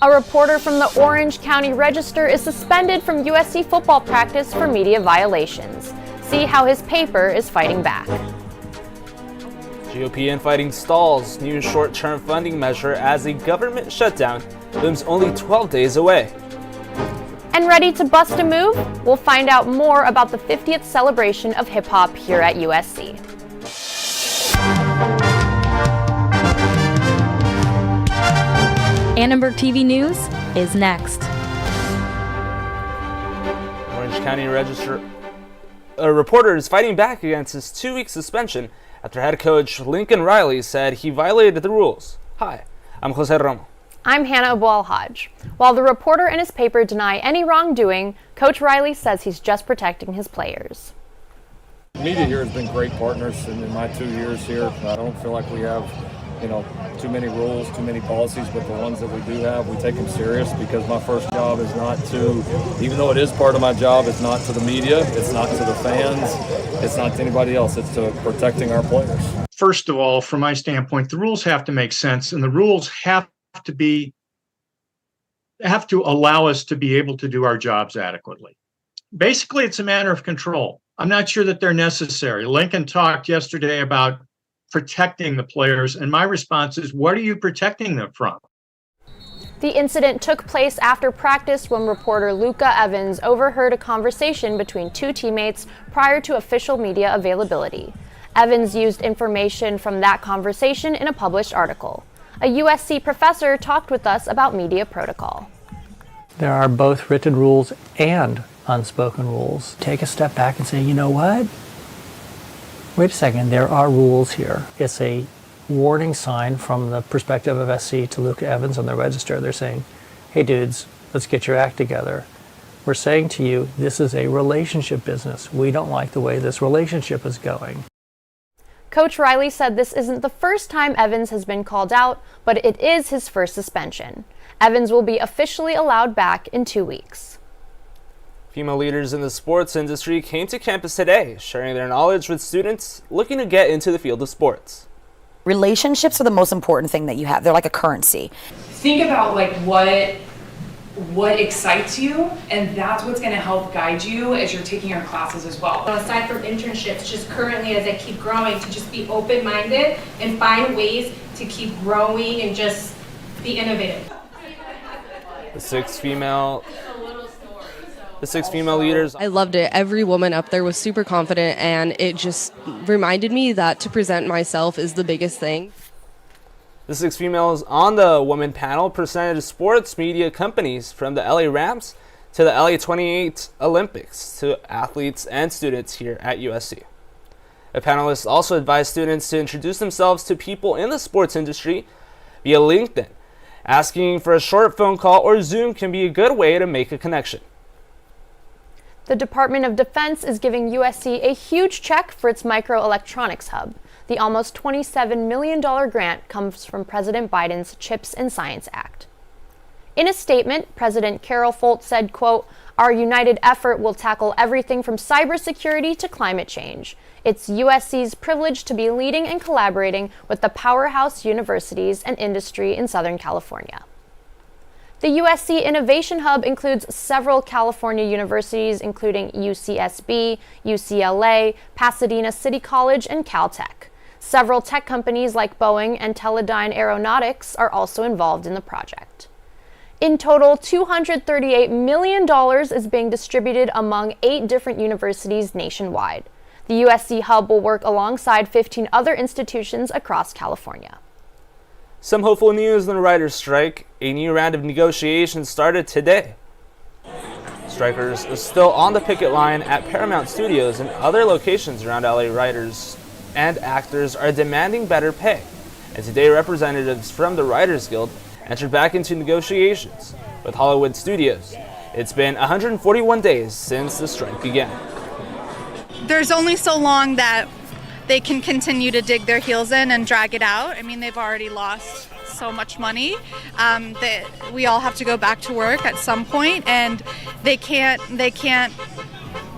A reporter from the Orange County Register is suspended from USC football practice for media violations. See how his paper is fighting back. GOP infighting stalls. New short-term funding measure as a government shutdown looms only 12 days away. And ready to bust a move? We'll find out more about the 50th celebration of hip-hop here at USC. Annenberg TV News is next. Orange County Register. A reporter is fighting back against his 2-week suspension after head coach Lincoln Riley said he violated the rules. Hi, I'm Jose Romo. I'm Hannah Abu-Al-Hajj. While the reporter and his paper deny any wrongdoing, Coach Riley says he's just protecting his players. Media here has been great partners in my 2 years here. I don't feel like we have, too many rules, too many policies, but the ones that we do have, we take them serious because my first job is not to, even though it is part of my job, it's not to the media, it's not to the fans, it's not to anybody else, it's to protecting our players. First of all, from my standpoint, the rules have to make sense, and the rules have to allow us to be able to do our jobs adequately. Basically, it's a matter of control. I'm not sure that they're necessary. Lincoln talked yesterday about protecting the players, and my response is, what are you protecting them from? The incident took place after practice when reporter Luca Evans overheard a conversation between two teammates prior to official media availability. Evans used information from that conversation in a published article. A USC professor talked with us about media protocol. There are both written rules and unspoken rules. Take a step back and say, you know what? Wait a second, there are rules here. It's a warning sign from the perspective of SC to Luca Evans on the Register. They're saying, hey dudes, let's get your act together. We're saying to you, this is a relationship business. We don't like the way this relationship is going. Coach Riley said this isn't the first time Evans has been called out, but it is his first suspension. Evans will be officially allowed back in 2 weeks. Female leaders in the sports industry came to campus today, sharing their knowledge with students looking to get into the field of sports. Relationships are the most important thing that you have. They're like a currency. Think about what excites you, and that's what's going to help guide you as you're taking your classes as well. Aside from internships, just currently as I keep growing, to just be open-minded and find ways to keep growing and just be innovative. The six female leaders. I loved it. Every woman up there was super confident, and it just reminded me that to present myself is the biggest thing. The 6 females on the women panel presented sports media companies from the LA Rams to the LA 28 Olympics to athletes and students here at USC. The panelists also advised students to introduce themselves to people in the sports industry via LinkedIn. Asking for a short phone call or Zoom can be a good way to make a connection. The Department of Defense is giving USC a huge check for its Microelectronics Hub. The almost $27 million grant comes from President Biden's CHIPS and Science Act. In a statement, President Carol Folt said, quote, "Our united effort will tackle everything from cybersecurity to climate change. It's USC's privilege to be leading and collaborating with the powerhouse universities and industry in Southern California." The USC Innovation Hub includes several California universities, including UCSB, UCLA, Pasadena City College, and Caltech. Several tech companies like Boeing and Teledyne Aeronautics are also involved in the project. In total, $238 million is being distributed among 8 different universities nationwide. The USC Hub will work alongside 15 other institutions across California. Some hopeful news in the writers' strike. A new round of negotiations started today. Strikers are still on the picket line at Paramount Studios and other locations around LA. Writers and actors are demanding better pay. And today, representatives from the Writers Guild entered back into negotiations with Hollywood studios. It's been 141 days since the strike began. There's only so long that they can continue to dig their heels in and drag it out. I mean, they've already lost so much money that we all have to go back to work at some point, and they can't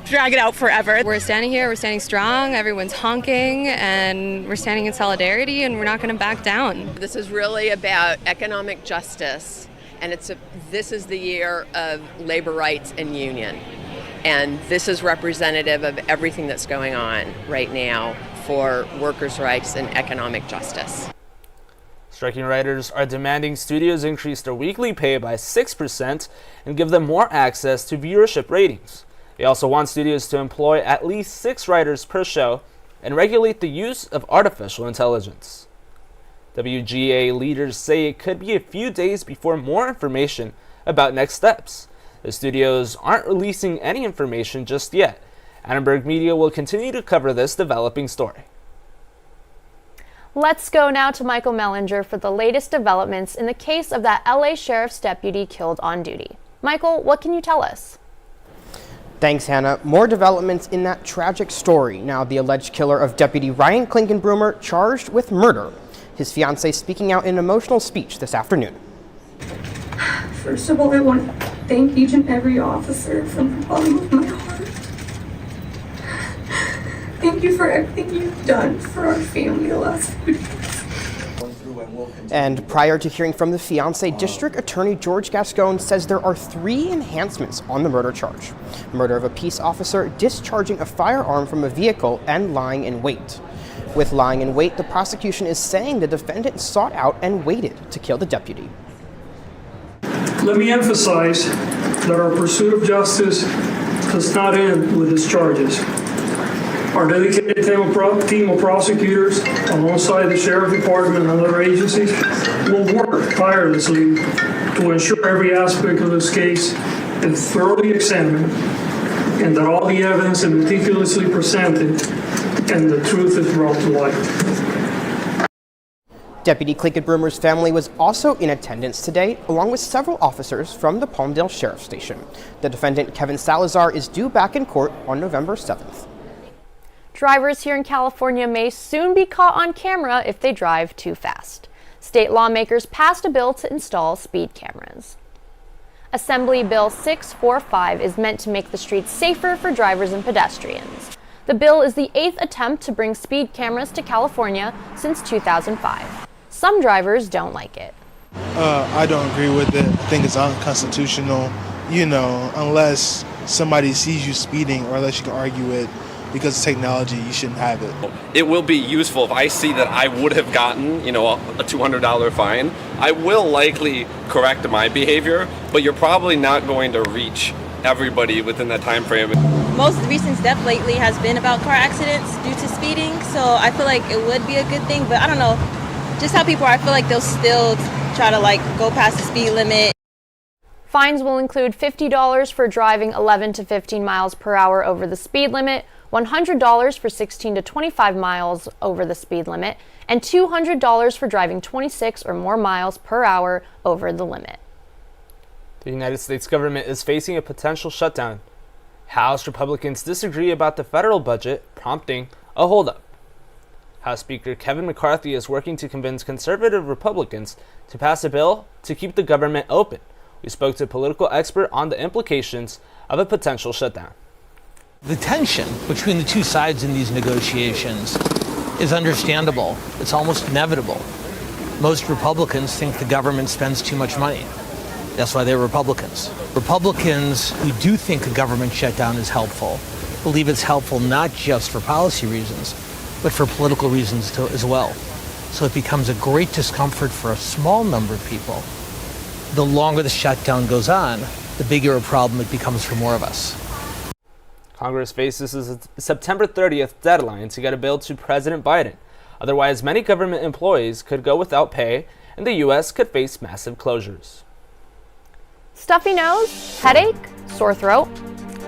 drag it out forever. We're standing here, we're standing strong, everyone's honking, and we're standing in solidarity, and we're not going to back down. This is really about economic justice and this is the year of labor rights and union. And this is representative of everything that's going on right now for workers' rights and economic justice. Striking writers are demanding studios increase their weekly pay by 6% and give them more access to viewership ratings. They also want studios to employ at least 6 writers per show and regulate the use of artificial intelligence. WGA leaders say it could be a few days before more information about next steps. The studios aren't releasing any information just yet. Annenberg Media will continue to cover this developing story. Let's go now to Michael Mellinger for the latest developments in the case of that LA Sheriff's deputy killed on duty. Michael, what can you tell us? Thanks, Hannah. More developments in that tragic story. Now, the alleged killer of Deputy Ryan Klinkenbroomer charged with murder. His fiancée speaking out in an emotional speech this afternoon. First of all, I want to thank each and every officer from the bottom of my heart. Thank you for everything you've done for our family the last few days. And prior to hearing from the fiancé, District Attorney George Gascon says there are 3 enhancements on the murder charge. Murder of a peace officer, discharging a firearm from a vehicle, and lying in wait. With lying in wait, the prosecution is saying the defendant sought out and waited to kill the deputy. Let me emphasize that our pursuit of justice does not end with his charges. Our dedicated team of prosecutors, alongside the Sheriff Department and other agencies, will work tirelessly to ensure every aspect of this case is thoroughly examined and that all the evidence is meticulously presented and the truth is brought to light. Deputy Klinkenbroomer's family was also in attendance today, along with several officers from the Palmdale Sheriff's Station. The defendant, Kevin Salazar, is due back in court on November 7th. Drivers here in California may soon be caught on camera if they drive too fast. State lawmakers passed a bill to install speed cameras. Assembly Bill 645 is meant to make the streets safer for drivers and pedestrians. The bill is the 8th attempt to bring speed cameras to California since 2005. Some drivers don't like it. I don't agree with it. I think it's unconstitutional, unless somebody sees you speeding or unless you can argue it. Because of technology, you shouldn't have it. It will be useful if I see that I would have gotten, a $200 fine. I will likely correct my behavior, but you're probably not going to reach everybody within that time frame. Most recent step lately has been about car accidents due to speeding, so I feel like it would be a good thing, but I don't know. Just how people are, I feel like they'll still try to go past the speed limit. Fines will include $50 for driving 11 to 15 miles per hour over the speed limit, $100 for 16 to 25 miles over the speed limit, and $200 for driving 26 or more miles per hour over the limit. The United States government is facing a potential shutdown. House Republicans disagree about the federal budget, prompting a holdup. House Speaker Kevin McCarthy is working to convince conservative Republicans to pass a bill to keep the government open. We spoke to a political expert on the implications of a potential shutdown. The tension between the two sides in these negotiations is understandable. It's almost inevitable. Most Republicans think the government spends too much money. That's why they're Republicans. Republicans who do think a government shutdown is helpful believe it's helpful not just for policy reasons, but for political reasons too, as well. So it becomes a great discomfort for a small number of people. The longer the shutdown goes on, the bigger a problem it becomes for more of us. Congress faces a September 30th deadline to get a bill to President Biden. Otherwise, many government employees could go without pay, and the U.S. could face massive closures. Stuffy nose, headache, sore throat?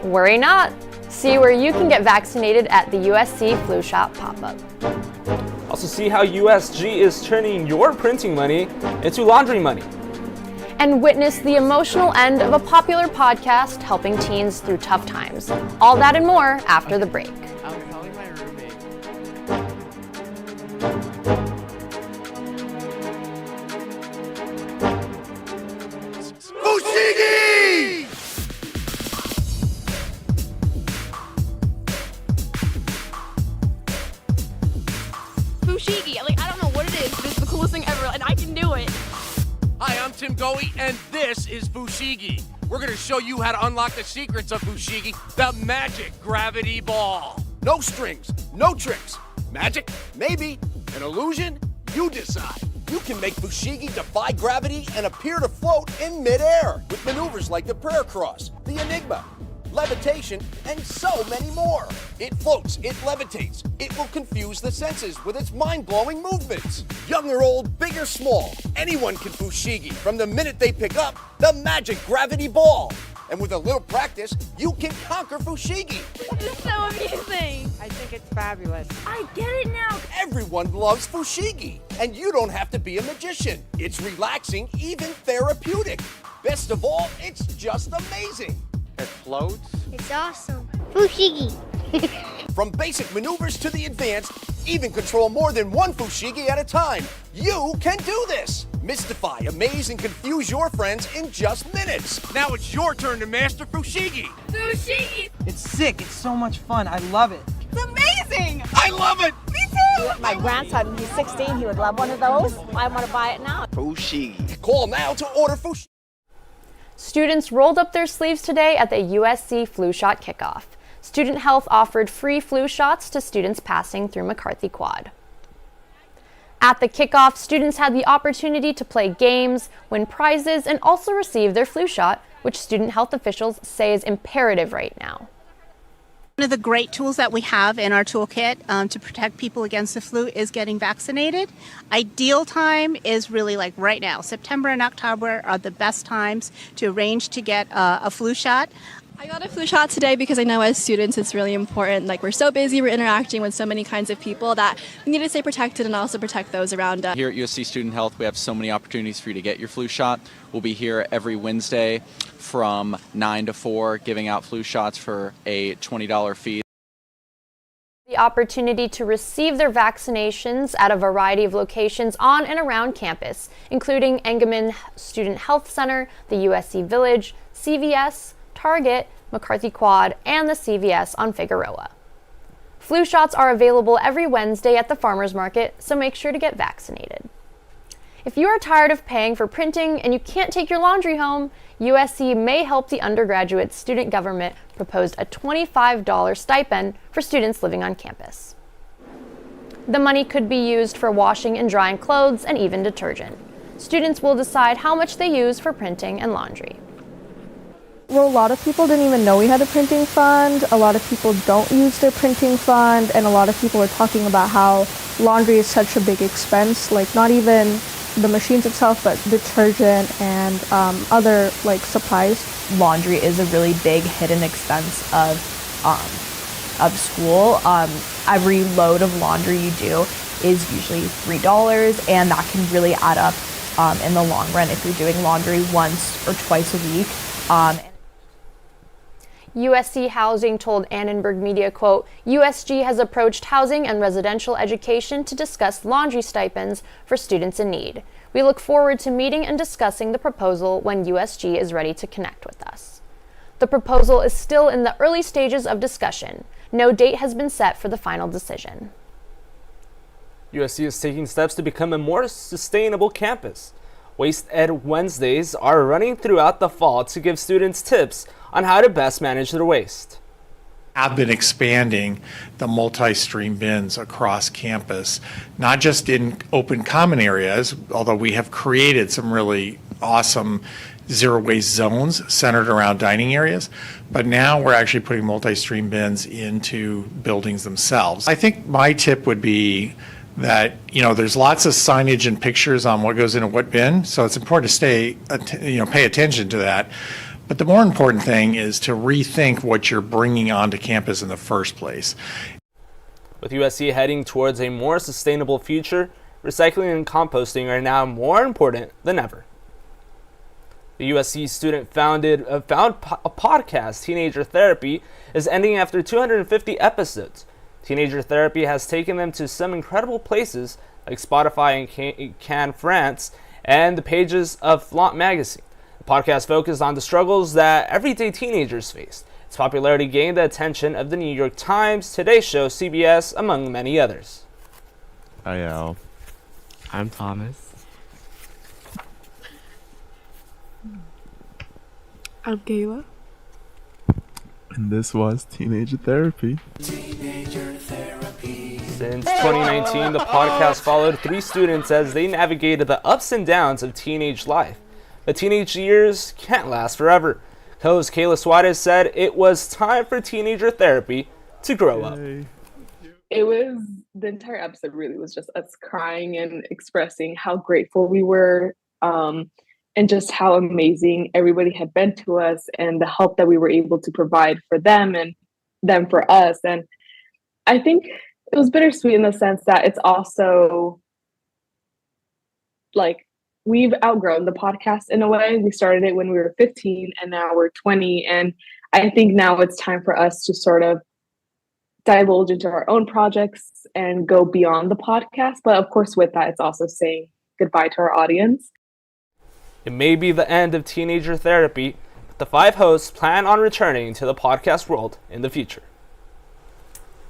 Worry not. See where you can get vaccinated at the USC Flu Shot pop-up. Also see how USG is turning your printing money into laundry money. And witness the emotional end of a popular podcast helping teens through tough times. All that and more after the break. Fushigi! Fushigi, I don't know what it is, but it's the coolest thing ever, and I can do it. Hi, I'm Tim Goey, and this is Fushigi. We're going to show you how to unlock the secrets of Fushigi, the magic gravity ball. No strings, no tricks. Magic? Maybe. An illusion? You decide. You can make Fushigi defy gravity and appear to float in midair with maneuvers like the prayer cross, the enigma, levitation, and so many more. It floats, it levitates, it will confuse the senses with its mind-blowing movements. Young or old, big or small, anyone can Fushigi from the minute they pick up the magic gravity ball. And with a little practice, you can conquer Fushigi. It's so amazing. I think it's fabulous. I get it now. Everyone loves Fushigi, and you don't have to be a magician. It's relaxing, even therapeutic. Best of all, it's just amazing. It floats. It's awesome. Fushigi. From basic maneuvers to the advanced, even control more than one Fushigi at a time. You can do this. Mystify, amaze, and confuse your friends in just minutes. Now it's your turn to master Fushigi. Fushigi. It's sick. It's so much fun. I love it. It's amazing. I love it. Me too. My grandson, he's 16. He would love one of those. I want to buy it now. Fushigi. Call now to order Fushigi. Students rolled up their sleeves today at the USC flu shot kickoff. Student Health offered free flu shots to students passing through McCarthy Quad. At the kickoff, students had the opportunity to play games, win prizes, and also receive their flu shot, which student health officials say is imperative right now. One of the great tools that we have in our toolkit to protect people against the flu is getting vaccinated. Ideal time is really like right now. September and October are the best times to arrange to get a flu shot. I got a flu shot today because I know as students it's really important. Like, we're so busy, we're interacting with so many kinds of people that we need to stay protected and also protect those around us. Here at USC Student Health, we have so many opportunities for you to get your flu shot. We'll be here every Wednesday from 9 to 4 giving out flu shots for a $20 fee. The opportunity to receive their vaccinations at a variety of locations on and around campus, including Engelman Student Health Center, the USC Village, CVS, Target, McCarthy Quad, and the CVS on Figueroa. Flu shots are available every Wednesday at the farmers market, so make sure to get vaccinated. If you are tired of paying for printing and you can't take your laundry home, USC may help the undergraduate student government propose a $25 stipend for students living on campus. The money could be used for washing and drying clothes and even detergent. Students will decide how much they use for printing and laundry. Well, a lot of people didn't even know we had a printing fund. A lot of people don't use their printing fund, and a lot of people are talking about how laundry is such a big expense, like not even the machines itself, but detergent and other like supplies. Laundry is a really big hidden expense of school. Every load of laundry you do is usually $3, and that can really add up in the long run if you're doing laundry once or twice a week. USC Housing told Annenberg Media, quote, USG has approached housing and residential education to discuss laundry stipends for students in need. We look forward to meeting and discussing the proposal when USG is ready to connect with us. The proposal is still in the early stages of discussion. No date has been set for the final decision. USC is taking steps to become a more sustainable campus. Waste Ed Wednesdays are running throughout the fall to give students tips on how to best manage their waste. I've been expanding the multi-stream bins across campus, not just in open common areas, although we have created some really awesome zero waste zones centered around dining areas, but now we're actually putting multi-stream bins into buildings themselves. I think my tip would be that, there's lots of signage and pictures on what goes into what bin, so it's important to pay attention to that. But the more important thing is to rethink what you're bringing onto campus in the first place. With USC heading towards a more sustainable future, recycling and composting are now more important than ever. The USC student found a podcast, Teenager Therapy, is ending after 250 episodes. Teenager Therapy has taken them to some incredible places like Spotify in Cannes, France, and the pages of Flaunt magazine. The podcast focused on the struggles that everyday teenagers faced. Its popularity gained the attention of the New York Times, Today Show, CBS, among many others. Hi, Al. I'm Thomas. I'm Kayla. And this was Teenager Therapy. Since 2019, the podcast followed 3 students as they navigated the ups and downs of teenage life. But teenage years can't last forever. Co-host Kayla Suarez said it was time for teenager therapy to grow up. It was, the entire episode really was just us crying and expressing how grateful we were, and just how amazing everybody had been to us and the help that we were able to provide for them and them for us. And I think it was bittersweet in the sense that it's also like we've outgrown the podcast in a way. We started it when we were 15 and now we're 20. And I think now it's time for us to sort of divulge into our own projects and go beyond the podcast. But of course, with that, it's also saying goodbye to our audience. It may be the end of teenager therapy, but the 5 hosts plan on returning to the podcast world in the future.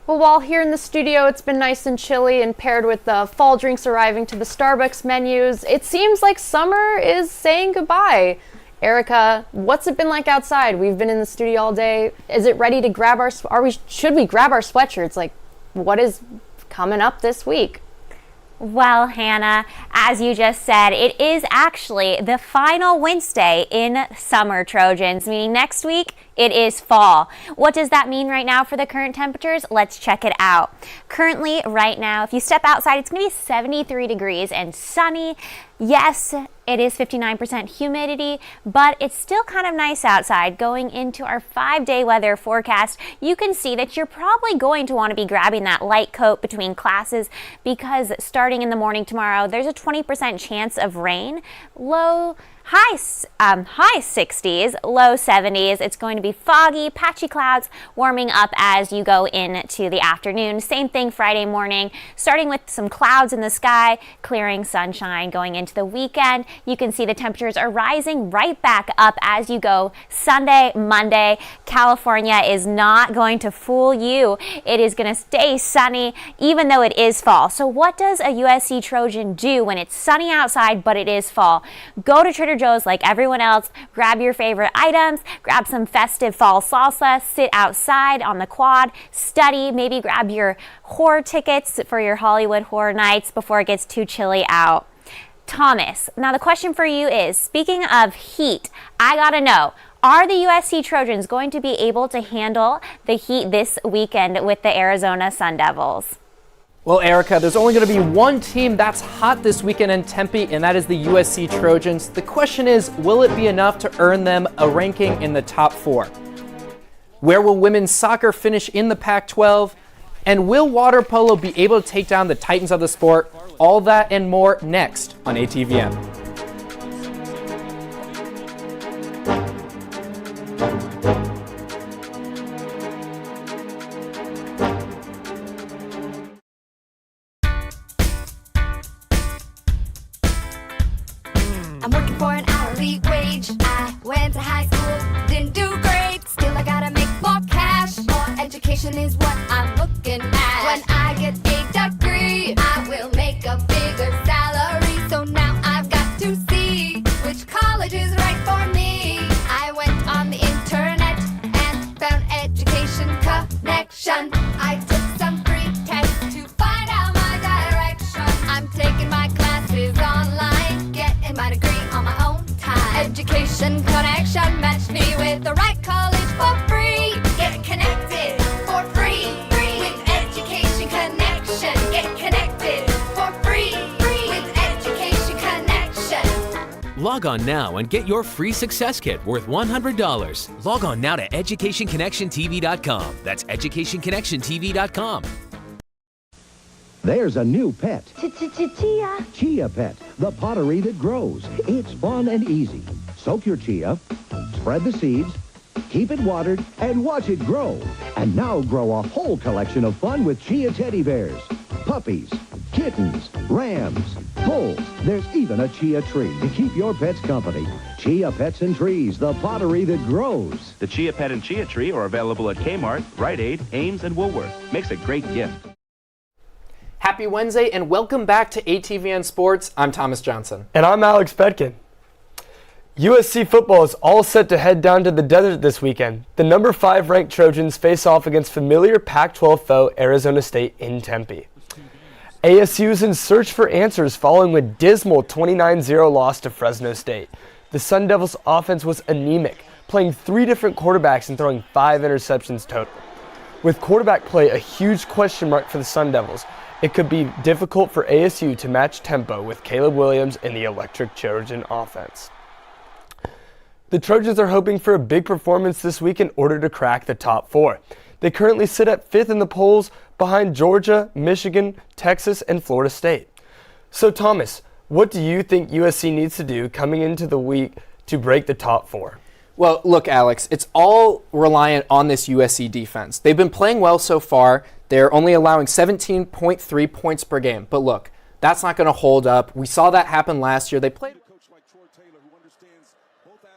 Well, while here in the studio it's been nice and chilly and paired with the fall drinks arriving to the Starbucks menus, it seems like summer is saying goodbye. Erica, what's it been like outside? We've been in the studio all day. Is it ready to grab should we grab our sweatshirts? Like, what is coming up this week? Well, Hannah, as you just said, it is actually the final Wednesday in summer, Trojans, meaning next week it is fall. What does that mean right now for the current temperatures? Let's check it out. Currently, right now, if you step outside, it's going to be 73 degrees and sunny. Yes, it is 59% humidity, but it's still kind of nice outside. Going into our 5-day weather forecast, you can see that you're probably going to want to be grabbing that light coat between classes because starting in the morning tomorrow, there's a 20% chance of rain. High 60s, low 70s. It's going to be foggy, patchy clouds warming up as you go into the afternoon. Same thing Friday morning, starting with some clouds in the sky, clearing sunshine going into the weekend. You can see the temperatures are rising right back up as you go Sunday, Monday. California is not going to fool you. It is going to stay sunny even though it is fall. So what does a USC Trojan do when it's sunny outside but it is fall? Go to Trader Joe's like everyone else, grab your favorite items, grab some festive fall salsa, sit outside on the quad, study, maybe grab your horror tickets for your Hollywood Horror Nights before it gets too chilly out. Thomas, now the question for you is, speaking of heat, I gotta know, are the USC Trojans going to be able to handle the heat this weekend with the Arizona Sun Devils? Well, Erica, there's only going to be one team that's hot this weekend in Tempe, and that is the USC Trojans. The question is, will it be enough to earn them a ranking in the top 4? Where will women's soccer finish in the Pac-12? And will water polo be able to take down the titans of the sport? All that and more next on ATVN. I'm working for an hourly wage. I went to high school, didn't do great. Still, I gotta make more cash. More education is what I'm looking at. When I get a degree, I will make a bigger salary. So now I've got to see which college is right for me. I went on the internet and found Education Connection. I took some free tests to find out my direction. I'm taking my classes online, getting my degree on my own time. Education Connection matched me with the right college for free. Get connected for free with Education Connection. Get connected for free with Education Connection. Log on now and get your free success kit worth $100. Log on now to educationconnectiontv.com. That's educationconnectiontv.com. There's a new pet. Chia. Chia Pet, the pottery that grows. It's fun and easy. Soak your chia, spread the seeds, keep it watered, and watch it grow. And now grow a whole collection of fun with chia teddy bears, puppies, kittens, rams, bulls. There's even a chia tree to keep your pets company. Chia Pets and Trees, the pottery that grows. The Chia Pet and Chia Tree are available at Kmart, Rite Aid, Ames, and Woolworth. Makes a great gift. Happy Wednesday and welcome back to ATVN Sports. I'm Thomas Johnson. And I'm Alex Bedkin. USC football is all set to head down to the desert this weekend. The number 5 ranked Trojans face off against familiar Pac-12 foe Arizona State in Tempe. ASU is in search for answers following a dismal 29-0 loss to Fresno State. The Sun Devils' offense was anemic, playing 3 different quarterbacks and throwing 5 interceptions total. With quarterback play a huge question mark for the Sun Devils, it could be difficult for ASU to match tempo with Caleb Williams in the electric Trojan offense. The Trojans are hoping for a big performance this week in order to crack the top 4. They currently sit at 5th in the polls behind Georgia, Michigan, Texas, and Florida State. So Thomas, what do you think USC needs to do coming into the week to break the top 4? Well, look, Alex, it's all reliant on this USC defense. They've been playing well so far. They're only allowing 17.3 points per game. But look, that's not going to hold up. We saw that happen last year. They played.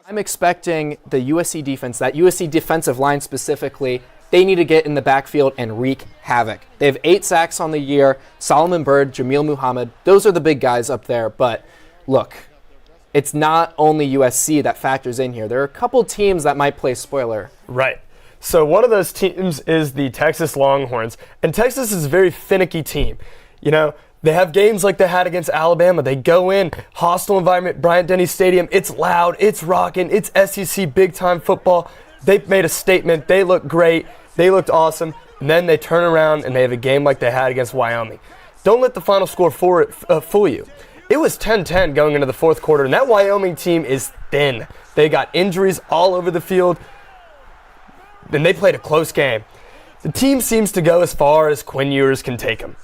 I'm expecting the USC defense, that USC defensive line specifically, they need to get in the backfield and wreak havoc. They have 8 sacks on the year. Solomon Byrd, Jamil Muhammad, those are the big guys up there. But look, it's not only USC that factors in here. There are a couple teams that might play spoiler. Right. So one of those teams is the Texas Longhorns. And Texas is a very finicky team. You know, they have games like they had against Alabama. They go in, hostile environment, Bryant-Denny Stadium. It's loud, it's rocking, it's SEC big-time football. They've made a statement. They look great. They looked awesome. And then they turn around and they have a game like they had against Wyoming. Don't let the final score fool you. It was 10-10 going into the 4th quarter, and that Wyoming team is thin. They got injuries all over the field, and they played a close game. The team seems to go as far as Quinn Ewers can take them.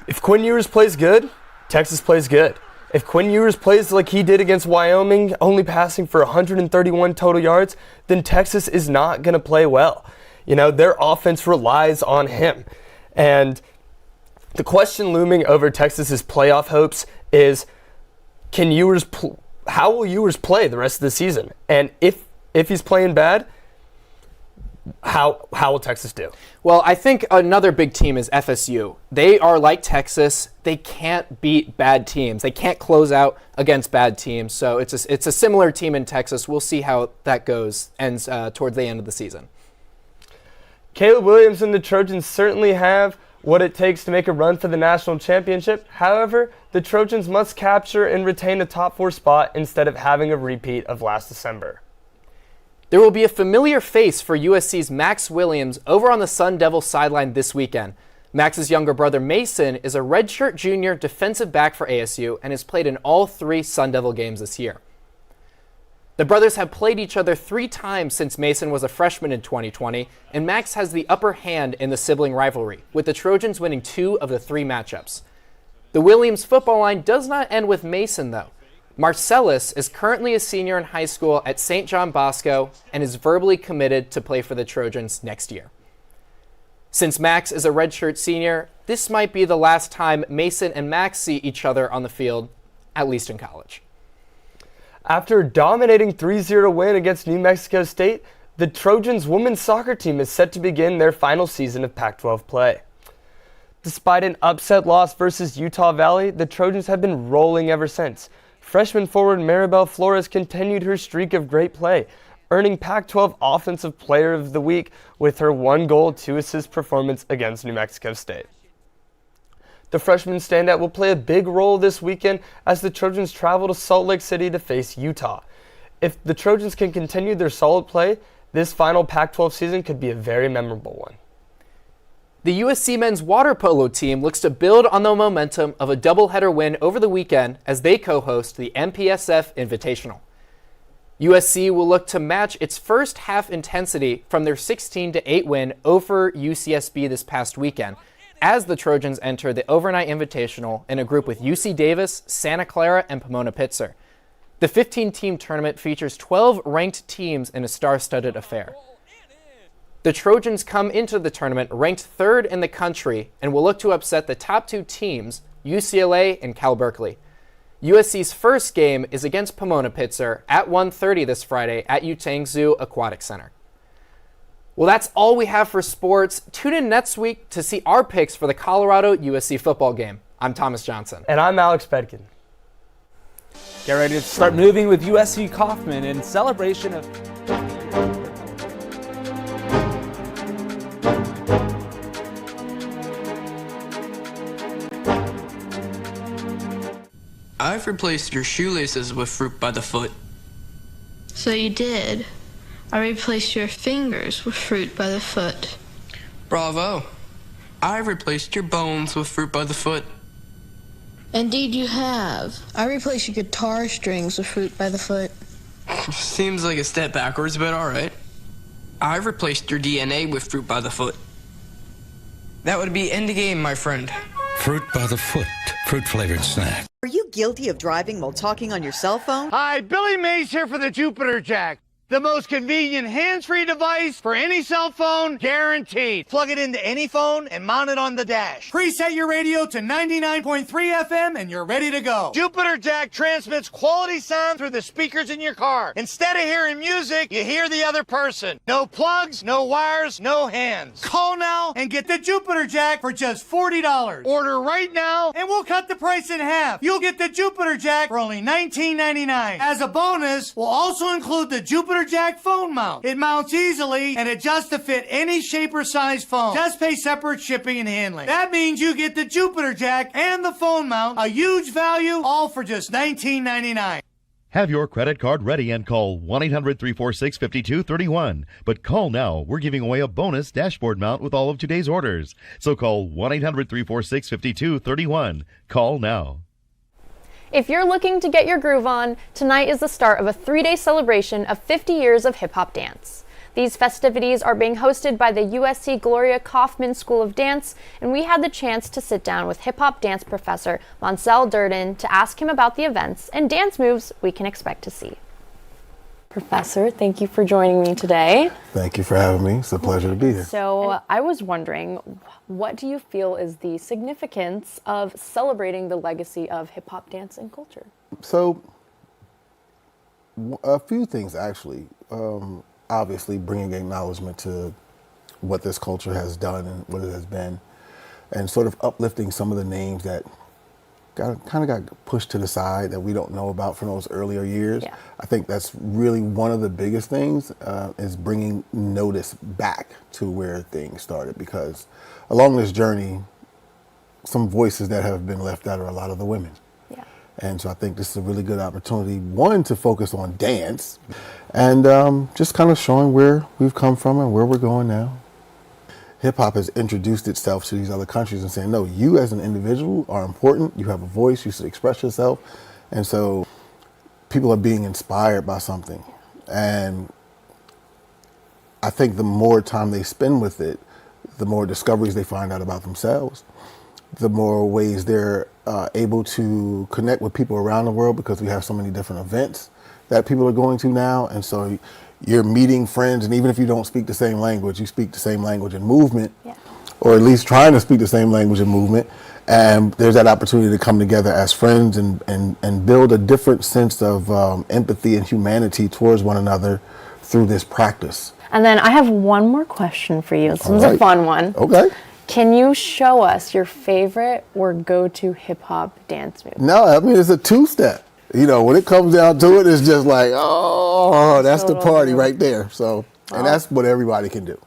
If Quinn Ewers plays good, Texas plays good. If Quinn Ewers plays like he did against Wyoming, only passing for 131 total yards, then Texas is not going to play well. You know, their offense relies on him. And the question looming over Texas's playoff hopes is, how will Ewers play the rest of the season? And if he's playing bad, how will Texas do? Well, I think another big team is FSU. They are like Texas. They can't beat bad teams. They can't close out against bad teams. So it's a similar team in Texas. We'll see how that goes ends towards the end of the season. Caleb Williams and the Trojans certainly have what it takes to make a run for the national championship. However, the Trojans must capture and retain a top 4 spot instead of having a repeat of last December. There will be a familiar face for USC's Max Williams over on the Sun Devil sideline this weekend. Max's younger brother Mason is a redshirt junior defensive back for ASU and has played in all 3 Sun Devil games this year. The brothers have played each other 3 times since Mason was a freshman in 2020, and Max has the upper hand in the sibling rivalry, with the Trojans winning 2 of the 3 matchups. The Williams football line does not end with Mason, though. Marcellus is currently a senior in high school at St. John Bosco and is verbally committed to play for the Trojans next year. Since Max is a redshirt senior, this might be the last time Mason and Max see each other on the field, at least in college. After a dominating 3-0 win against New Mexico State, the Trojans women's soccer team is set to begin their final season of Pac-12 play. Despite an upset loss versus Utah Valley, the Trojans have been rolling ever since. Freshman forward Maribel Flores continued her streak of great play, earning Pac-12 Offensive Player of the Week with her 1-goal, 2-assist performance against New Mexico State. The freshman standout will play a big role this weekend as the Trojans travel to Salt Lake City to face Utah. If the Trojans can continue their solid play, this final Pac-12 season could be a very memorable one. The USC men's water polo team looks to build on the momentum of a doubleheader win over the weekend as they co-host the MPSF Invitational. USC will look to match its first half intensity from their 16-8 win over UCSB this past weekend, as the Trojans enter the overnight invitational in a group with UC Davis, Santa Clara, and Pomona-Pitzer. The 15-team tournament features 12 ranked teams in a star-studded affair. The Trojans come into the tournament ranked 3rd in the country and will look to upset the top 2 teams, UCLA and Cal Berkeley. USC's first game is against Pomona-Pitzer at 1:30 this Friday at Utang Zoo Aquatic Center. Well, that's all we have for sports. Tune in next week to see our picks for the Colorado USC football game. I'm Thomas Johnson. And I'm Alex Bedkin. Get ready to start moving with USC Kaufman in celebration of I've replaced your shoelaces with fruit by the foot. So you did. I replaced your fingers with fruit by the foot. Bravo. I've replaced your bones with fruit by the foot. Indeed you have. I replaced your guitar strings with fruit by the foot. Seems like a step backwards, but alright. I've replaced your DNA with fruit by the foot. That would be end of game, my friend. Fruit by the foot. Fruit-flavored snack. Are you guilty of driving while talking on your cell phone? Hi, Billy Mays here for the Jupiter Jack. The most convenient hands-free device for any cell phone, guaranteed. Plug it into any phone and mount it on the dash. Preset your radio to 99.3 FM and you're ready to go. Jupiter Jack transmits quality sound through the speakers in your car. Instead of hearing music, you hear the other person. No plugs, no wires, no hands. Call now and get the Jupiter Jack for just $40. Order right now and we'll cut the price in half. You'll get the Jupiter Jack for only $19.99. As a bonus, we'll also include the Jupiter Jack phone mount. It mounts easily and adjusts to fit any shape or size phone. Just pay separate shipping and handling. That means you get the Jupiter Jack and the phone mount, a huge value, all for just $19.99. Have your credit card ready and call 1-800-346-5231. But call now. We're giving away a bonus dashboard mount with all of today's orders. So call 1-800-346-5231. Call now. If you're looking to get your groove on, tonight is the start of a 3-day celebration of 50 years of hip-hop dance. These festivities are being hosted by the USC Gloria Kaufman School of Dance, and we had the chance to sit down with hip-hop dance professor Monsell Durden to ask him about the events and dance moves we can expect to see. Professor, thank you for joining me today. Thank you for having me. It's a pleasure to be here. So I was wondering, what do you feel is the significance of celebrating the legacy of hip-hop dance and culture? So, a few things actually. Obviously, bringing acknowledgement to what this culture has done and what it has been, and sort of uplifting some of the names that kind of got pushed to the side that we don't know about from those earlier years. Yeah. I think that's really one of the biggest things is bringing notice back to where things started, because along this journey, some voices that have been left out are a lot of the women. Yeah. And so I think this is a really good opportunity, one, to focus on dance and just kind of showing where we've come from and where we're going now. Hip hop has introduced itself to these other countries and saying, no, you as an individual are important. You have a voice. You should express yourself. And so people are being inspired by something. And I think the more time they spend with it, the more discoveries they find out about themselves, the more ways they're able to connect with people around the world, because we have so many different events that people are going to now. And so you're meeting friends, and even if you don't speak the same language, you speak the same language and movement, or at least trying to speak the same language and movement. And there's that opportunity to come together as friends and build a different sense of empathy and humanity towards one another through this practice. And then I have one more question for you. This one's a fun one. Okay. Can you show us your favorite or go-to hip-hop dance move? No, I mean, it's a two-step. You know, when it comes down to it, it's just like, oh, that's the party right there. So, and that's what everybody can do,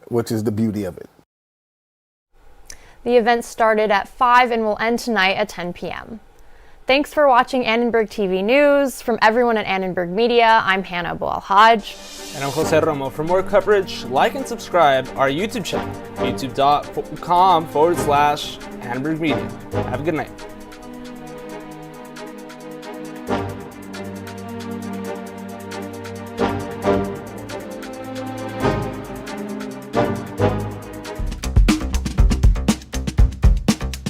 which is the beauty of it. The event started at 5 and will end tonight at 10 p.m. Thanks for watching Annenberg TV News. From everyone at Annenberg Media, I'm Hannah Boal-Hajj. And I'm Jose Romo. For more coverage, like and subscribe our YouTube channel, youtube.com/Annenberg Media. Have a good night.